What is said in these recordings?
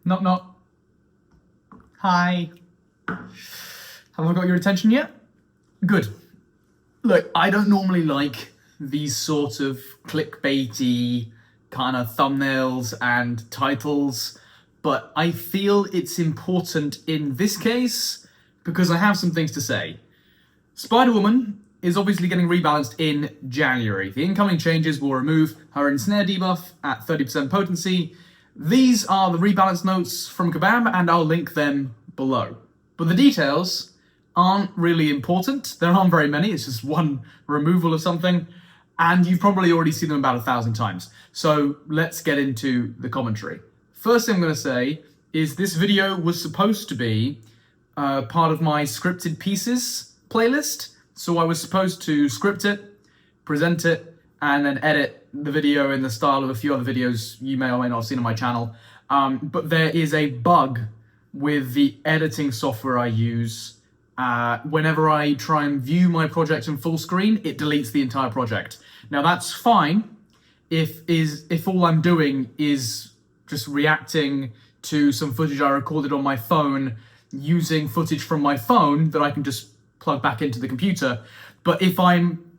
Knock knock. Hi. Have I got your attention yet? Good. Look, I don't normally like these sort of clickbaity kind of thumbnails and titles, but I feel it's important in this case because I have some things to say. Spider-Woman is obviously getting rebalanced in January. The incoming changes will remove her ensnare debuff at 30% potency. These are the rebalance notes from Kabam, and I'll link them below. But the details aren't really important. There aren't very many. It's just one removal of something, and you've probably already seen them about 1,000 times. So let's get into the commentary. First thing I'm going to say is this video was supposed to be part of my scripted pieces playlist. So I was supposed to script it, present it, and then edit the video in the style of a few other videos you may or may not have seen on my channel. But there is a bug with the editing software I use. Whenever I try and view my project in full screen, it deletes the entire project. Now that's fine if all I'm doing is just reacting to some footage I recorded on my phone using footage from my phone that I can just plug back into the computer. But if I'm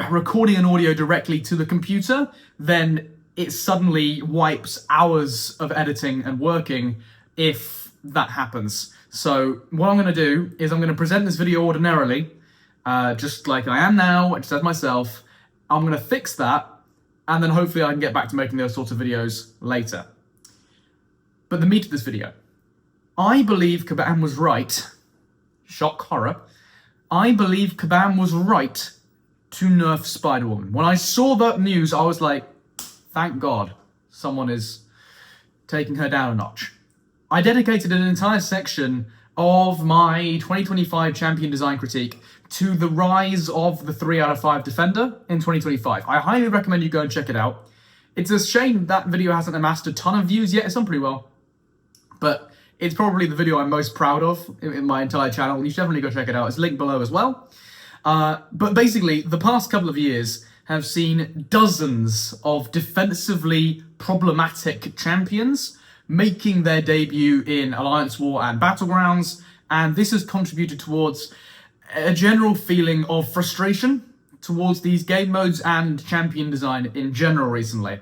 recording an audio directly to the computer, then it suddenly wipes hours of editing and working if that happens. So what I'm going to do is I'm going to present this video ordinarily, just like I am now, just as myself. I'm going to fix that, and then hopefully I can get back to making those sorts of videos later. But the meat of this video. I believe Kabam was right. Shock horror. I believe Kabam was right to nerf Spider-Woman. When I saw that news, I was like, thank God someone is taking her down a notch. I dedicated an entire section of my 2025 champion design critique to the rise of the 3 out of 5 defender in 2025. I highly recommend you go and check it out. It's a shame that video hasn't amassed a ton of views yet. It's done pretty well. But it's probably the video I'm most proud of in my entire channel. You should definitely go check it out. It's linked below as well. But basically, the past couple of years have seen dozens of defensively problematic champions making their debut in Alliance War and Battlegrounds, and this has contributed towards a general feeling of frustration towards these game modes and champion design in general recently.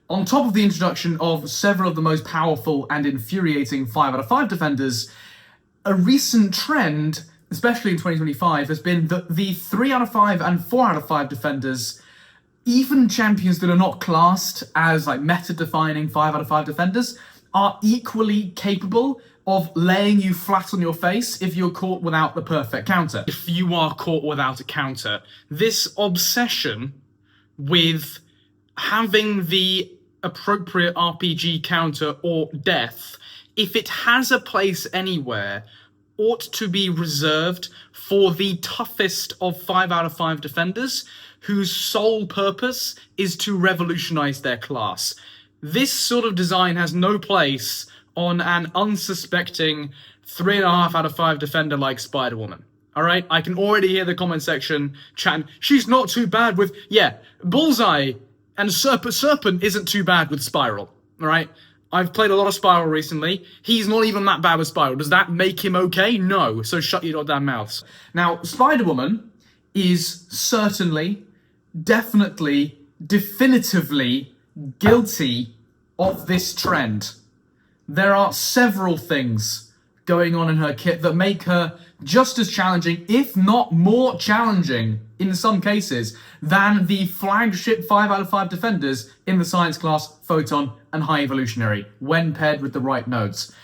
On top of the introduction of several of the most powerful and infuriating 5 out of 5 defenders, a recent trend, especially in 2025, has been that the 3 out of 5 and 4 out of 5 defenders, even champions that are not classed as like meta-defining 5 out of 5 defenders, are equally capable of laying you flat on your face if you're caught without the perfect counter. If you are caught without a counter, this obsession with having the appropriate RPG counter or death, if it has a place anywhere, ought to be reserved for the toughest of 5 out of 5 defenders whose sole purpose is to revolutionize their class. This sort of design has no place on an unsuspecting 3.5 out of 5 defender like Spider-Woman. All right, I can already hear the comment section chatting, she's not too bad with, yeah, Bullseye and Serpent isn't too bad with Spiral, all right? I've played a lot of Spiral recently. He's not even that bad with Spiral. Does that make him okay? No, so shut your goddamn mouths. Now, Spider-Woman is certainly, definitely, definitively guilty of this trend. There are several things going on in her kit that make her just as challenging, if not more challenging in some cases, than the flagship 5 out of 5 defenders in the science class, Photon, and High Evolutionary, when paired with the right nodes.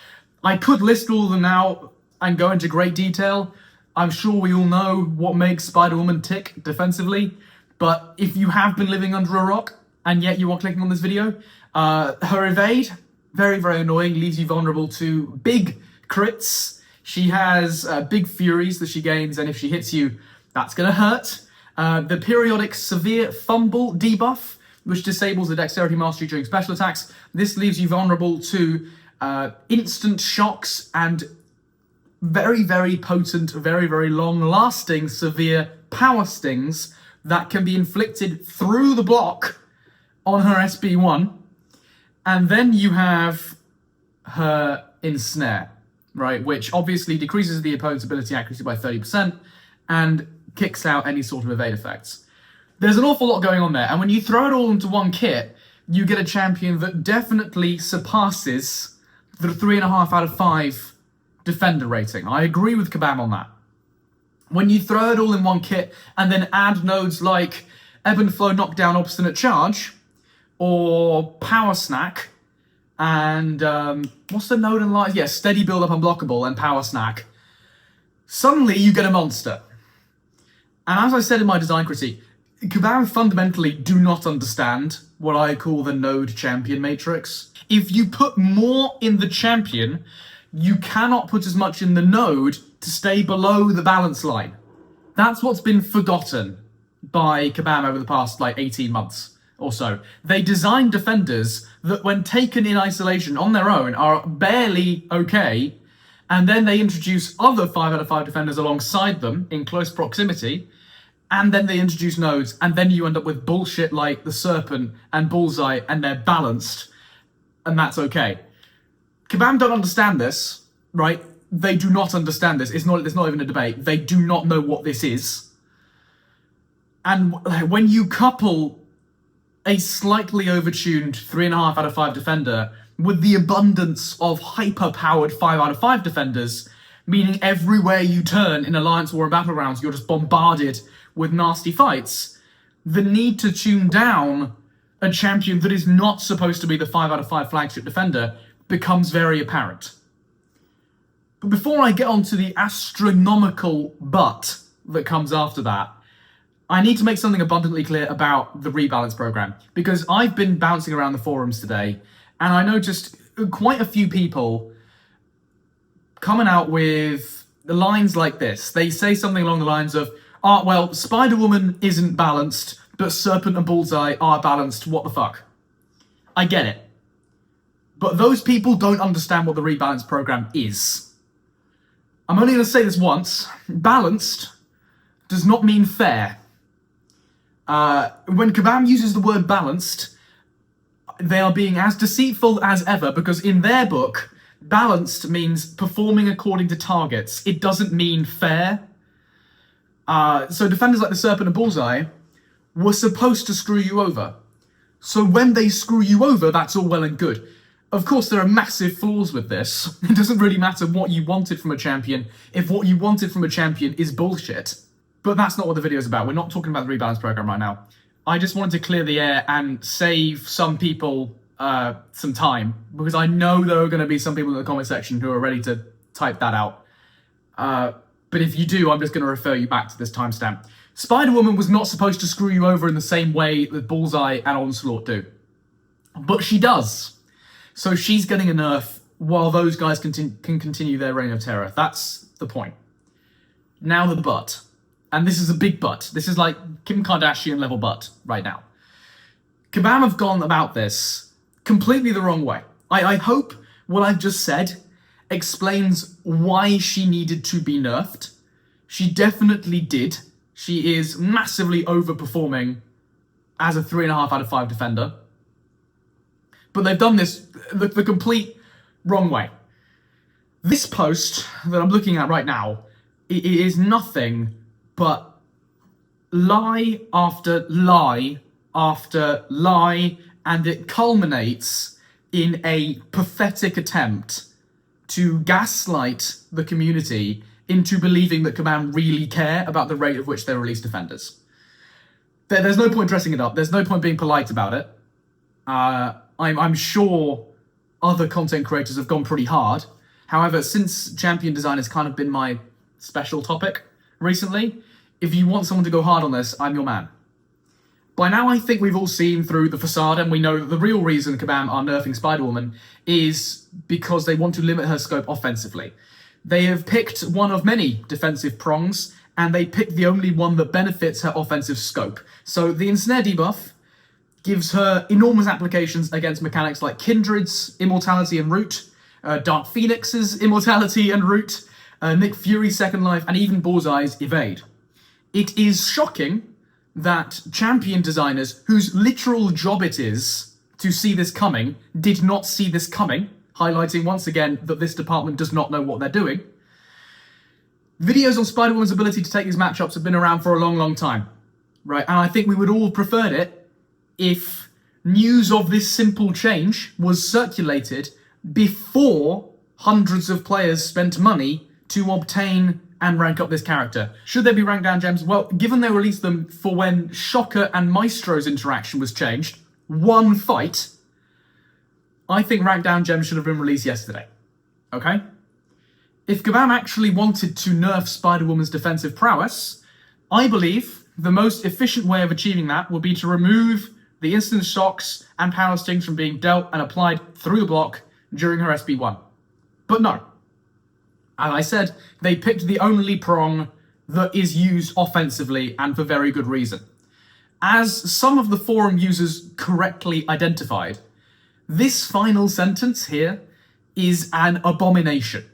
I could list all of them now and go into great detail. I'm sure we all know what makes Spider-Woman tick defensively, but if you have been living under a rock, and yet you are clicking on this video, her evade, very, very annoying, leaves you vulnerable to big crits. She has big furies that she gains, and if she hits you, that's going to hurt. The periodic severe fumble debuff, which disables the dexterity mastery during special attacks. This leaves you vulnerable to instant shocks and very, very potent, very, very long-lasting severe power stings that can be inflicted through the block on her SB1. And then you have her ensnare, right? Which obviously decreases the opponent's ability accuracy by 30% and kicks out any sort of evade effects. There's an awful lot going on there, and when you throw it all into one kit, you get a champion that definitely surpasses the 3.5 out of 5 defender rating. I agree with Kabam on that. When you throw it all in one kit and then add nodes like Ebb and Flow Knockdown Obstinate Charge, or Power Snack, and what's the node in light? Yeah, Steady Build Up Unblockable and Power Snack, suddenly you get a monster. And as I said in my design critique, Kabam fundamentally do not understand what I call the node champion matrix. If you put more in the champion, you cannot put as much in the node to stay below the balance line. That's what's been forgotten by Kabam over the past 18 months or so. They design defenders that when taken in isolation on their own are barely okay, and then they introduce other 5 out of 5 defenders alongside them in close proximity, and then they introduce nodes, and then you end up with bullshit like the Serpent and Bullseye, and they're balanced, and that's okay. Kabam don't understand this, right? They do not understand this. It's not even a debate. They do not know what this is. And when you couple a slightly overtuned 3.5 out of 5 defender with the abundance of hyper-powered 5 out of 5 defenders, meaning everywhere you turn in Alliance War and Battlegrounds, you're just bombarded with nasty fights, the need to tune down a champion that is not supposed to be the 5 out of 5 flagship defender becomes very apparent. But before I get on to the astronomical but that comes after that, I need to make something abundantly clear about the Rebalance program, because I've been bouncing around the forums today, and I noticed quite a few people coming out with lines like this. They say something along the lines of, well, Spider-Woman isn't balanced, but Serpent and Bullseye are balanced, what the fuck? I get it. But those people don't understand what the Rebalance program is. I'm only going to say this once. Balanced does not mean fair. When Kabam uses the word balanced, they are being as deceitful as ever, because in their book, balanced means performing according to targets. It doesn't mean fair. So defenders like the Serpent and Bullseye were supposed to screw you over. So when they screw you over, that's all well and good. Of course, there are massive flaws with this. It doesn't really matter what you wanted from a champion if what you wanted from a champion is bullshit. But that's not what the video is about. We're not talking about the Rebalance program right now. I just wanted to clear the air and save some people some time, because I know there are going to be some people in the comment section who are ready to type that out. But if you do, I'm just going to refer you back to this timestamp. Spider-Woman was not supposed to screw you over in the same way that Bullseye and Onslaught do. But she does. So she's getting a nerf while those guys can continue their reign of terror. That's the point. Now the but. And this is a big but. This is like Kim Kardashian level but right now. Kabam have gone about this completely the wrong way. I hope what I've just said explains why she needed to be nerfed. She definitely did. She is massively overperforming as a 3.5 out of 5 defender. But they've done this the complete wrong way. This post that I'm looking at right now, it is nothing but lie after lie after lie, and it culminates in a pathetic attempt to gaslight the community into believing that Kabam really care about the rate at which they release defenders. There's no point dressing it up. There's no point being polite about it. I'm sure other content creators have gone pretty hard. However, since champion design has kind of been my special topic recently, if you want someone to go hard on this, I'm your man. By now, I think we've all seen through the facade, and we know that the real reason Kabam are nerfing Spider-Woman is because they want to limit her scope offensively. They have picked one of many defensive prongs, and they picked the only one that benefits her offensive scope. So the Ensnare debuff gives her enormous applications against mechanics like Kindred's Immortality and Root, Dark Phoenix's Immortality and Root, Nick Fury's Second Life, and even Bullseye's Evade. It is shocking that champion designers, whose literal job it is to see this coming, did not see this coming. highlighting once again that this department does not know what they're doing. Videos on Spider-Woman's ability to take these matchups have been around for a long, long time, right? And I think we would all have preferred it if news of this simple change was circulated before hundreds of players spent money to obtain and rank up this character. Should there be rank down gems? Well, given they released them for when Shocker and Maestro's interaction was changed, one fight, I think rank down gems should have been released yesterday. Okay? If Kabam actually wanted to nerf Spider-Woman's defensive prowess, I believe the most efficient way of achieving that would be to remove the instant shocks and power stings from being dealt and applied through the block during her SB1. But no. As I said, they picked the only prong that is used offensively and for very good reason. As some of the forum users correctly identified, this final sentence here is an abomination.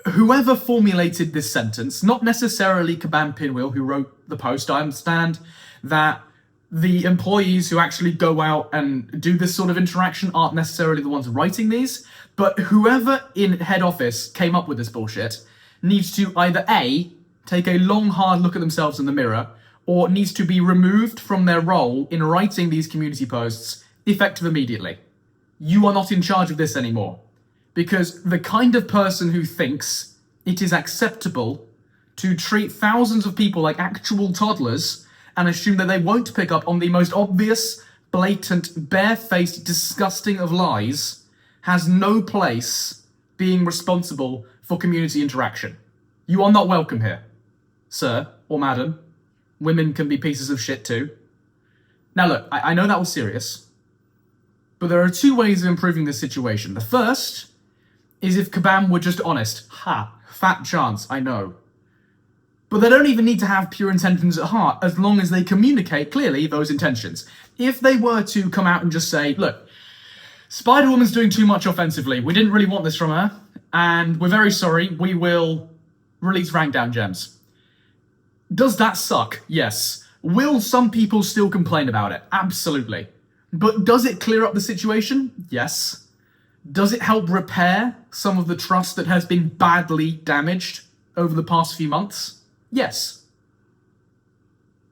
Whoever formulated this sentence, not necessarily Kabam Pinwheel, who wrote the post, I understand that the employees who actually go out and do this sort of interaction aren't necessarily the ones writing these, but whoever in head office came up with this bullshit needs to either A, take a long hard look at themselves in the mirror, or needs to be removed from their role in writing these community posts effective immediately. You are not in charge of this anymore. Because the kind of person who thinks it is acceptable to treat thousands of people like actual toddlers and assume that they won't pick up on the most obvious, blatant, barefaced, disgusting of lies has no place being responsible for community interaction. You are not welcome here, sir or madam. Women can be pieces of shit too. Now look, I know that was serious, but there are two ways of improving this situation. The first is if Kabam were just honest. Ha, fat chance, I know. But they don't even need to have pure intentions at heart as long as they communicate clearly those intentions. If they were to come out and just say, look, Spider-Woman's doing too much offensively, we didn't really want this from her, and we're very sorry, we will release rank down gems. Does that suck? Yes. Will some people still complain about it? Absolutely. But does it clear up the situation? Yes. Does it help repair some of the trust that has been badly damaged over the past few months? Yes.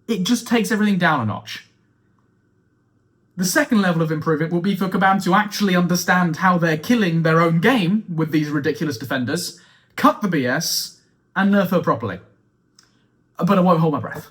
It just takes everything down a notch. The second level of improvement will be for Kabam to actually understand how they're killing their own game with these ridiculous defenders, cut the BS, and nerf her properly. But I won't hold my breath.